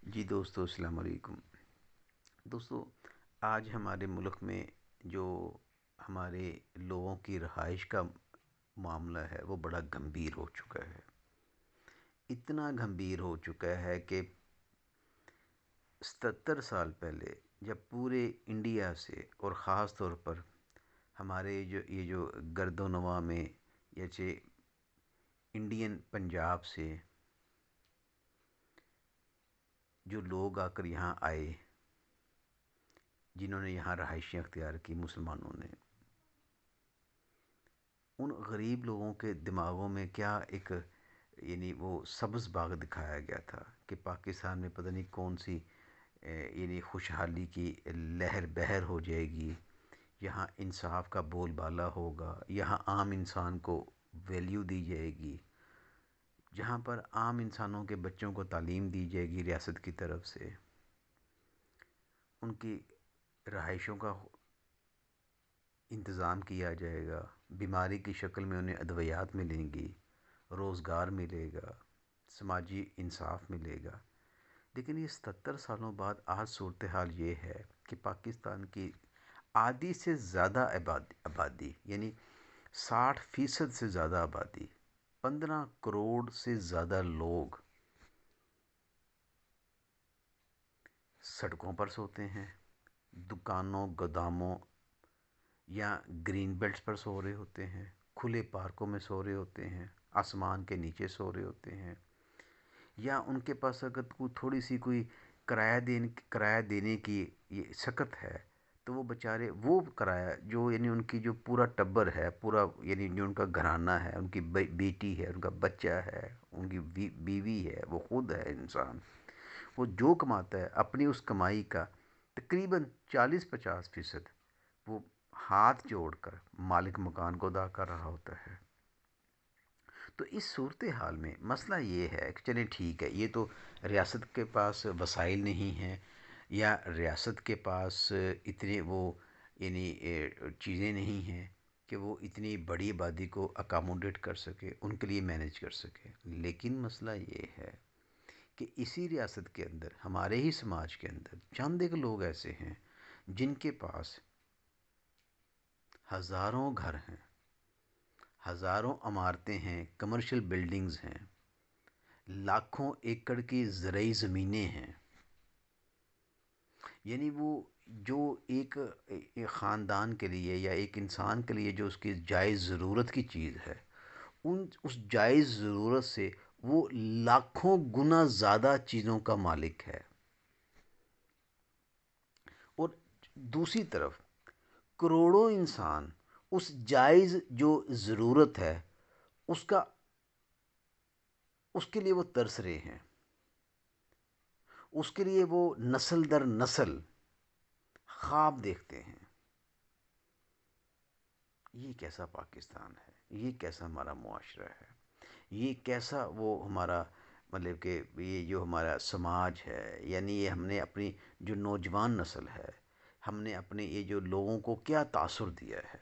جی دوستو، السلام علیکم دوستو۔ آج ہمارے ملک میں جو ہمارے لوگوں کی رہائش کا معاملہ ہے وہ بڑا گمبھیر ہو چکا ہے۔ اتنا گمبھیر ہو چکا ہے کہ 77 سال پہلے جب پورے انڈیا سے اور خاص طور پر ہمارے یہ جو گرد و نواح میں جیسے انڈین پنجاب سے جو لوگ آ کر یہاں آئے، جنہوں نے یہاں رہائشیں اختیار کی، مسلمانوں نے، ان غریب لوگوں کے دماغوں میں کیا ایک وہ سبز باغ دکھایا گیا تھا کہ پاکستان میں پتہ نہیں کون سی خوشحالی کی لہر بہر ہو جائے گی، یہاں انصاف کا بول بالا ہوگا، یہاں عام انسان کو ویلیو دی جائے گی، جہاں پر عام انسانوں کے بچوں کو تعلیم دی جائے گی ریاست کی طرف سے، ان کی رہائشوں کا انتظام کیا جائے گا، بیماری کی شکل میں انہیں ادویات ملیں گی، روزگار ملے گا، سماجی انصاف ملے گا۔ لیکن یہ 77 سالوں بعد آج صورتحال یہ ہے کہ پاکستان کی آدھی سے زیادہ آبادی 60% سے زیادہ آبادی، 15 کروڑ سے زیادہ لوگ سڑکوں پر سوتے ہیں، دکانوں، گوداموں یا گرین بیلٹس پر سو رہے ہوتے ہیں، کھلے پارکوں میں سو رہے ہوتے ہیں، آسمان کے نیچے سو رہے ہوتے ہیں، یا ان کے پاس اگر تھوڑی سی کوئی کرایہ دینے کی یہ سکت ہے تو وہ بیچارے وہ کرایہ جو ان کی جو پورا ٹبر ہے، پورا جو ان کا گھرانہ ہے، ان کی بیٹی ہے، ان کا بچہ ہے، ان کی بیوی ہے، وہ خود ہے انسان، وہ جو کماتا ہے اپنی اس کمائی کا تقریباً 40-50% وہ ہاتھ جوڑ کر مالک مکان کو ادا کر رہا ہوتا ہے۔ تو اس صورتحال میں مسئلہ یہ ہے کہ چلیں ٹھیک ہے، یہ تو ریاست کے پاس وسائل نہیں ہیں، یا ریاست کے پاس اتنے وہ چیزیں نہیں ہیں کہ وہ اتنی بڑی آبادی کو اکاموڈیٹ کر سکے، ان کے لیے مینیج کر سکے۔ لیکن مسئلہ یہ ہے کہ اسی ریاست کے اندر، ہمارے ہی سماج کے اندر چند ایک لوگ ایسے ہیں جن کے پاس ہزاروں گھر ہیں، ہزاروں عمارتیں ہیں، کمرشل بلڈنگز ہیں، لاکھوں ایکڑ کی زرعی زمینیں ہیں، وہ جو ایک خاندان کے لیے یا ایک انسان کے لیے جو اس کی جائز ضرورت کی چیز ہے، اس جائز ضرورت سے وہ لاکھوں گنا زیادہ چیزوں کا مالک ہے۔ اور دوسری طرف کروڑوں انسان اس جائز جو ضرورت ہے اس کا اس کے لیے وہ ترس رہے ہیں، اس کے لیے وہ نسل در نسل خواب دیکھتے ہیں۔ یہ کیسا پاکستان ہے؟ یہ کیسا ہمارا معاشرہ ہے؟ یہ کیسا وہ ہمارا کہ یہ جو ہمارا سماج ہے، یہ ہم نے اپنی جو نوجوان نسل ہے، ہم نے اپنے یہ جو لوگوں کو کیا تاثر دیا ہے،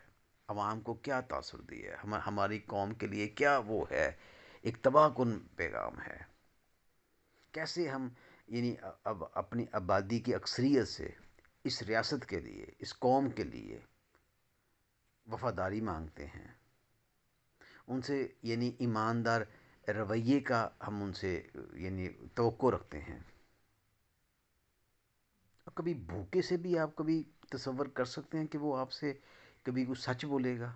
عوام کو کیا تاثر دیا ہے، ہماری قوم کے لیے کیا وہ ہے، ایک تباہ کن پیغام ہے۔ کیسے ہم اب اپنی آبادی کی اکثریت سے اس ریاست کے لیے، اس قوم کے لیے وفاداری مانگتے ہیں، ان سے ایماندار رویے کا ہم ان سے توقع رکھتے ہیں۔ اور کبھی بھوکے سے بھی آپ کبھی تصور کر سکتے ہیں کہ وہ آپ سے کبھی کوئی سچ بولے گا؟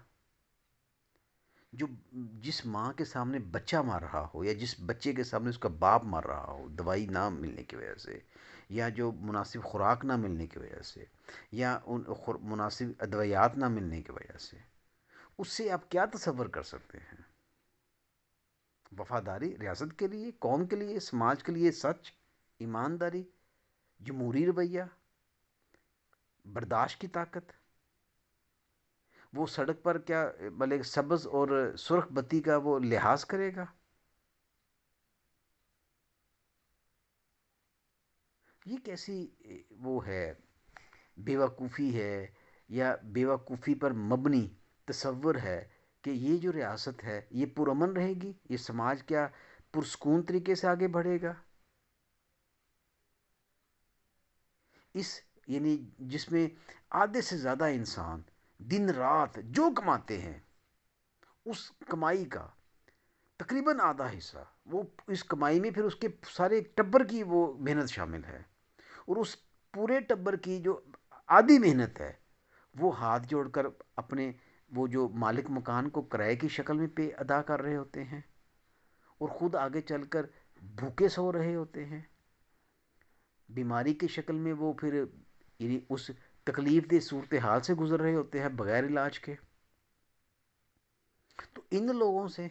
جس ماں کے سامنے بچہ مار رہا ہو، یا جس بچے کے سامنے اس کا باپ مار رہا ہو دوائی نہ ملنے کی وجہ سے، یا جو مناسب خوراک نہ ملنے کی وجہ سے، یا مناسب ادویات نہ ملنے کی وجہ سے، اس سے آپ کیا تصور کر سکتے ہیں؟ وفاداری ریاست کے لیے، قوم کے لیے، سماج کے لیے، سچ، ایمانداری، جمہوری رویہ، برداشت کی طاقت، وہ سڑک پر کیا بلکہ سبز اور سرخ بتی کا وہ لحاظ کرے گا؟ یہ کیسی وہ ہے، بیوقوفی ہے، یا بیوقوفی پر مبنی تصور ہے کہ یہ جو ریاست ہے یہ پرامن رہے گی، یہ سماج کیا پرسکون طریقے سے آگے بڑھے گا؟ اس یعنی جس میں آدھے سے زیادہ انسان دن رات جو کماتے ہیں اس کمائی کا تقریباً آدھا حصہ وہ اس کمائی میں پھر اس کے سارے ٹبر کی وہ محنت شامل ہے، اور اس پورے ٹبر کی جو آدھی محنت ہے وہ ہاتھ جوڑ کر اپنے وہ جو مالک مکان کو کرائے کی شکل میں پے ادا کر رہے ہوتے ہیں، اور خود آگے چل کر بھوکے سو رہے ہوتے ہیں، بیماری کی شکل میں وہ پھر یعنی اس تکلیف دہ صورتحال سے گزر رہے ہوتے ہیں بغیر علاج کے۔ تو ان لوگوں سے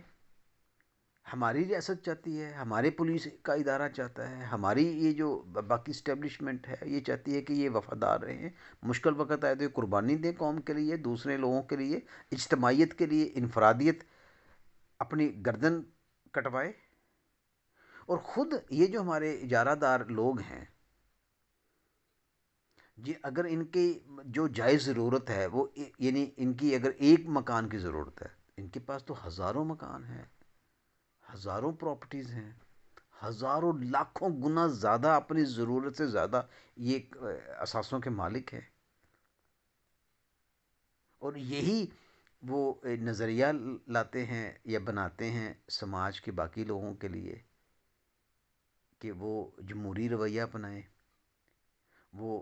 ہماری ریاست چاہتی ہے، ہمارے پولیس کا ادارہ چاہتا ہے، ہماری یہ جو باقی اسٹیبلشمنٹ ہے یہ چاہتی ہے کہ یہ وفادار رہیں، مشکل وقت آئے تو یہ قربانی دیں قوم کے لیے، دوسرے لوگوں کے لیے، اجتماعیت کے لیے انفرادیت اپنی گردن کٹوائے، اور خود یہ جو ہمارے اجارہ دار لوگ ہیں جی، اگر ان کی جو جائز ضرورت ہے وہ یعنی ان کی اگر ایک مکان کی ضرورت ہے، ان کے پاس تو ہزاروں مکان ہیں، ہزاروں پراپرٹیز ہیں، ہزاروں لاکھوں گنا زیادہ اپنی ضرورت سے زیادہ یہ اثاثوں کے مالک ہیں، اور یہی وہ نظریہ لاتے ہیں یا بناتے ہیں سماج کے باقی لوگوں کے لیے کہ وہ جمہوری رویہ اپنائیں، وہ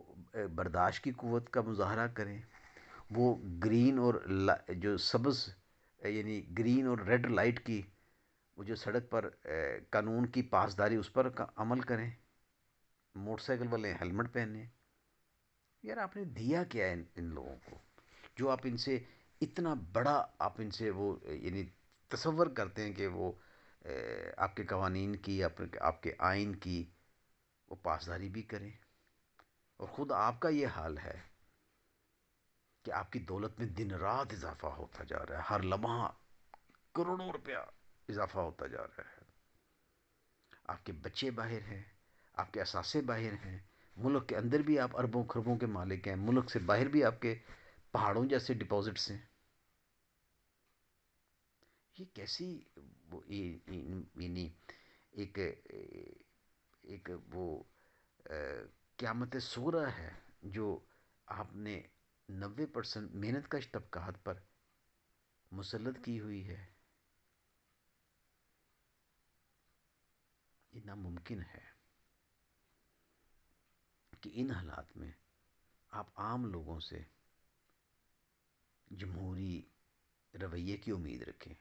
برداشت کی قوت کا مظاہرہ کریں، وہ گرین اور جو سبز یعنی گرین اور ریڈ لائٹ کی وہ جو سڑک پر قانون کی پاسداری اس پر عمل کریں، موٹر سائیکل والے ہیلمٹ پہنیں۔ یار آپ نے دیا کیا ہے ان لوگوں کو جو آپ ان سے اتنا بڑا آپ ان سے وہ یعنی تصور کرتے ہیں کہ وہ آپ کے قوانین کی آپ کے آئین کی وہ پاسداری بھی کریں، اور خود آپ کا یہ حال ہے کہ آپ کی دولت میں دن رات اضافہ ہوتا جا رہا ہے، ہر لمحہ کروڑوں روپیہ اضافہ ہوتا جا رہا ہے، آپ کے بچے باہر ہیں، آپ کے اثاثے باہر ہیں، ملک کے اندر بھی آپ اربوں خربوں کے مالک ہیں، ملک سے باہر بھی آپ کے پہاڑوں جیسے ڈپازٹس ہیں۔ یہ کیسی یعنی ایک ایک وہ قیامت سغریٰ ہے جو آپ نے 90% محنت کش طبقات پر مسلط کی ہوئی ہے۔ یہ ناممکن ہے کہ ان حالات میں آپ عام لوگوں سے جمہوری رویے کی امید رکھیں۔